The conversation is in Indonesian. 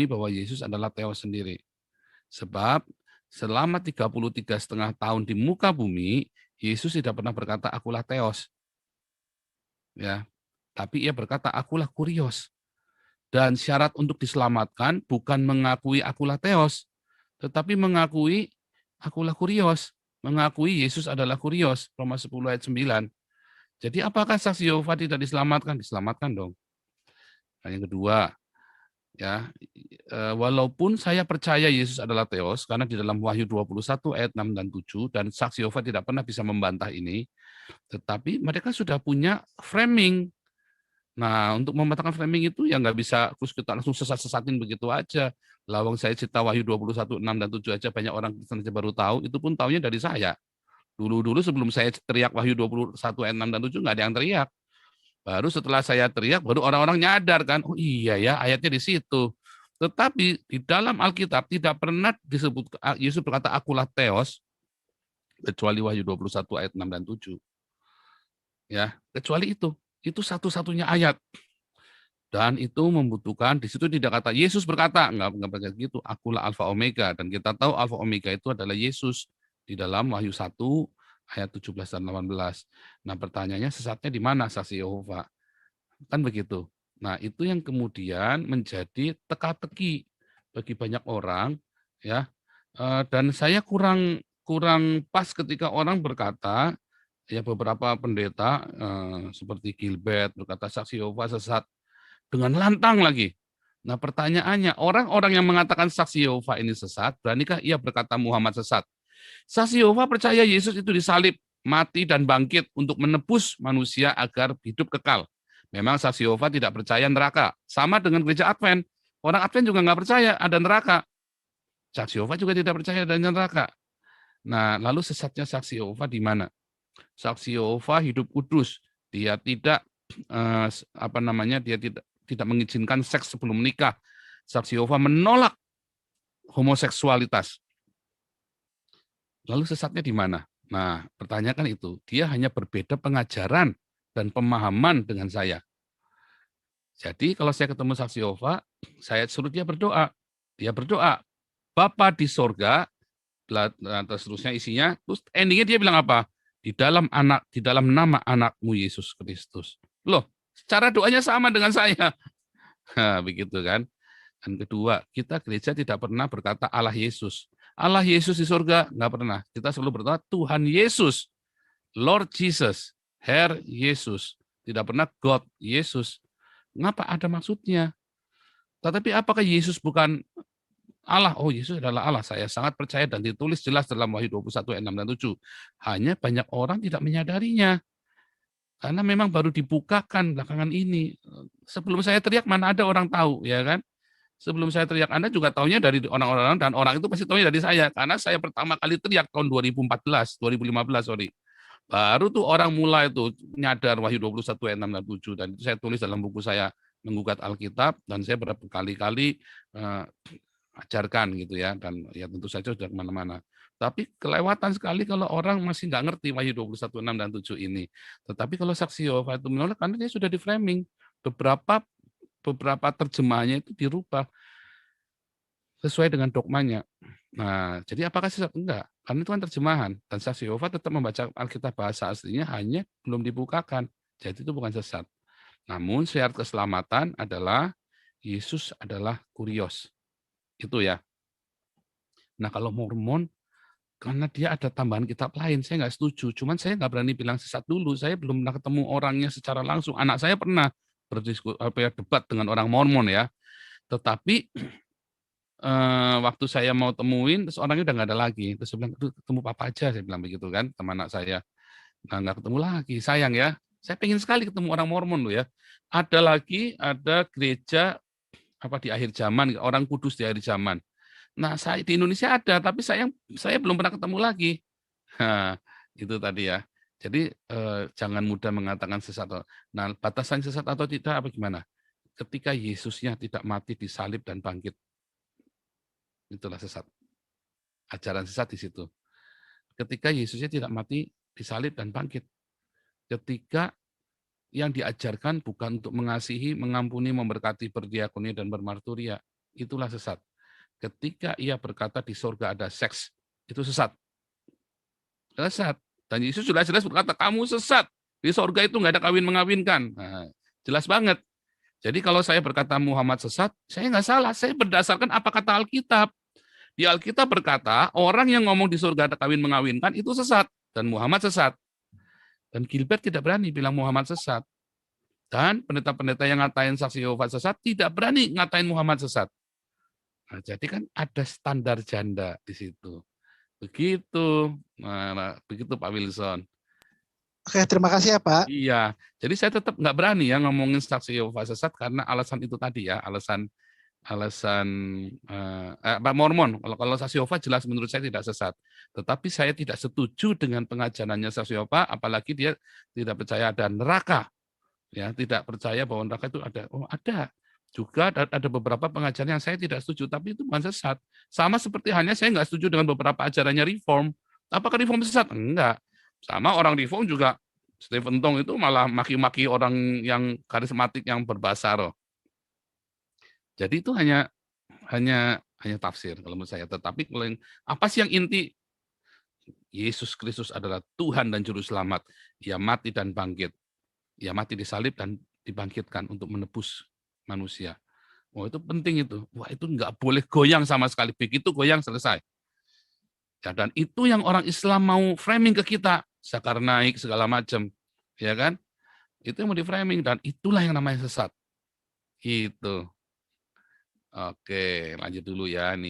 memahami bahwa Yesus adalah Theos sendiri. Sebab selama 33,5 tahun di muka bumi, Yesus tidak pernah berkata, akulah Theos. Ya, tapi ia berkata, akulah Kurios. Dan syarat untuk diselamatkan bukan mengakui akulah Theos, tetapi mengakui akulah Kurios. Mengakui Yesus adalah Kurios, Roma 10 ayat 9. Jadi apakah saksi Yehova tidak diselamatkan? Diselamatkan dong. Nah, yang kedua, ya, walaupun saya percaya Yesus adalah Theos, karena di dalam Wahyu 21 ayat 6 dan 7, dan saksi Yehova tidak pernah bisa membantah ini, tetapi mereka sudah punya framing. Nah, untuk mematahkan framing itu ya nggak bisa terus kita langsung sesat-sesatin begitu aja. Lawang saya cerita Wahyu 21, 6 dan 7 aja banyak orang Kristen aja baru tahu, itu pun taunya dari saya. Dulu-dulu sebelum saya teriak Wahyu 21 ayat 6 dan 7 nggak ada yang teriak. Baru setelah saya teriak, baru orang-orang nyadar kan, oh iya ya ayatnya di situ. Tetapi di dalam Alkitab tidak pernah disebut, Yesus berkata akulah Theos, kecuali Wahyu 21 ayat 6 dan 7. Ya, kecuali itu satu-satunya ayat. Dan itu membutuhkan, di situ tidak kata Yesus berkata, enggak berkata gitu, akulah Alfa Omega. Dan kita tahu Alfa Omega itu adalah Yesus di dalam Wahyu 1 ayat 17 dan 18. Nah, pertanyaannya sesatnya di mana saksi Yehova? Kan begitu. Nah, itu yang kemudian menjadi teka-teki bagi banyak orang, ya. Dan saya kurang kurang pas ketika orang berkata, ya beberapa pendeta seperti Gilbert berkata saksi Yehova sesat dengan lantang lagi. Nah, pertanyaannya, orang-orang yang mengatakan saksi Yehova ini sesat, beranikah ia berkata Muhammad sesat? Saksi Yehova percaya Yesus itu disalib, mati dan bangkit untuk menebus manusia agar hidup kekal. Memang saksi Yehova tidak percaya neraka. Sama dengan gereja Advent. Orang Advent juga nggak percaya ada neraka. Saksi Yehova juga tidak percaya ada neraka. Nah, lalu sesatnya saksi Yehova di mana? Saksi Yehova hidup kudus. Dia tidak dia tidak mengizinkan seks sebelum menikah. Saksi Yehova menolak homoseksualitas. Lalu sesatnya di mana? Nah, pertanyaan kan itu. Dia hanya berbeda pengajaran dan pemahaman dengan saya. Jadi kalau saya ketemu saksi Yehova, saya suruh dia berdoa. Dia berdoa, Bapa di sorga, terus terusnya isinya, terus endingnya dia bilang apa? Di dalam nama anakmu Yesus Kristus. Loh, cara doanya sama dengan saya. Nah, begitu kan. Dan kedua, kita gereja tidak pernah berkata Allah Yesus. Allah Yesus di surga, nggak pernah. Kita selalu berkata Tuhan Yesus, Lord Jesus, Herr Yesus. Tidak pernah God Yesus. Ngapa ada maksudnya? Tetapi apakah Yesus bukan Allah? Oh, Yesus adalah Allah. Saya sangat percaya dan ditulis jelas dalam Wahyu 21 ayat 6 dan 7. Hanya banyak orang tidak menyadarinya. Karena memang baru dibukakan belakangan ini. Sebelum saya teriak, mana ada orang tahu, ya kan? Sebelum saya teriak, Anda juga tahunya dari orang-orang, dan orang itu pasti tahunya dari saya. Karena saya pertama kali teriak tahun 2015, sorry. Baru tuh orang mulai tuh nyadar Wahyu 21 ayat 6 dan 7. Dan itu saya tulis dalam buku saya, Menggugat Alkitab, dan saya berkali-kali ajarkan gitu ya, dan ya tentu saja sudah kemana-mana. Tapi kelewatan sekali kalau orang masih nggak ngerti Wahyu 21, 6 dan 7 ini. Tetapi kalau saksi Yehova itu menolak, karena dia sudah di framing. Beberapa terjemahannya itu dirubah sesuai dengan dogmanya. Nah, jadi apakah sesat? Enggak, karena itu kan terjemahan. Dan saksi Yehova tetap membaca Alkitab bahasa aslinya, hanya belum dibukakan. Jadi itu bukan sesat. Namun syarat keselamatan adalah Yesus adalah Kurios. Itu ya. Nah, kalau Mormon, karena dia ada tambahan kitab lain, saya nggak setuju. Cuman saya nggak berani bilang sesat dulu. Saya belum pernah ketemu orangnya secara langsung. Anak saya pernah debat dengan orang Mormon ya. Tetapi waktu saya mau temuin, terus orangnya udah nggak ada lagi. Terus saya bilang, ketemu papa aja, saya bilang begitu kan, teman anak saya. Nah, nggak ketemu lagi, sayang ya. Saya pengen sekali ketemu orang Mormon loh ya. Ada gereja apa di akhir zaman, orang kudus di akhir zaman. Nah, saya di Indonesia ada, tapi saya belum pernah ketemu lagi. Nah, itu tadi ya. Jadi jangan mudah mengatakan sesat. Nah, batasan sesat atau tidak apa gimana? Ketika Yesusnya tidak mati disalib dan bangkit, itulah sesat. Ajaran sesat di situ. Ketika Yesusnya tidak mati disalib dan bangkit. Ketika yang diajarkan bukan untuk mengasihi, mengampuni, memberkati, berdiakonia dan bermarturia. itulah sesat. Ketika ia berkata di surga ada seks, itu sesat. Sesat. Dan Yesus jelas-jelas berkata, kamu sesat. Di surga itu nggak ada kawin-mengawinkan. Nah, jelas banget. Jadi kalau saya berkata Muhammad sesat, saya nggak salah. Saya berdasarkan apa kata Alkitab. Di Alkitab berkata, orang yang ngomong di surga ada kawin-mengawinkan, itu sesat. Dan Muhammad sesat. Dan Gilbert tidak berani bilang Muhammad sesat. Dan pendeta-pendeta yang ngatain saksi Yehova sesat, tidak berani ngatain Muhammad sesat. Nah, jadi kan ada standar janda di situ. Begitu, begitu Pak Wilson. Oke, terima kasih ya Pak. Iya, jadi saya tetap nggak berani ya ngomongin saksi Yehova sesat karena alasan itu tadi ya, alasan Pak Mormon. Kalau saksi Yehova jelas menurut saya tidak sesat. Tetapi saya tidak setuju dengan pengajarannya saksi Yehova, apalagi dia tidak percaya ada neraka, ya tidak percaya bahwa neraka itu ada. Oh ada. Juga ada beberapa pengajaran yang saya tidak setuju, tapi itu bukan sesat. Sama seperti halnya saya nggak setuju dengan beberapa ajarannya Reform. Apakah Reform sesat? Enggak. Sama orang Reform juga, Stephen Tong itu malah maki-maki orang yang karismatik yang berbahasa roh. Jadi itu hanya tafsir kalau menurut saya. Tetapi apa sih yang inti? Yesus Kristus adalah Tuhan dan Juru Selamat. Ia mati dan bangkit. Ia mati disalib dan dibangkitkan untuk menebus manusia. Oh itu penting itu. Wah itu nggak boleh goyang sama sekali. Begitu goyang selesai. Ya, dan itu yang orang Islam mau framing ke kita. Zakar naik segala macam. Ya kan? Itu yang mau di framing. Dan itulah yang namanya sesat. Itu. Oke lanjut dulu ya. Nih.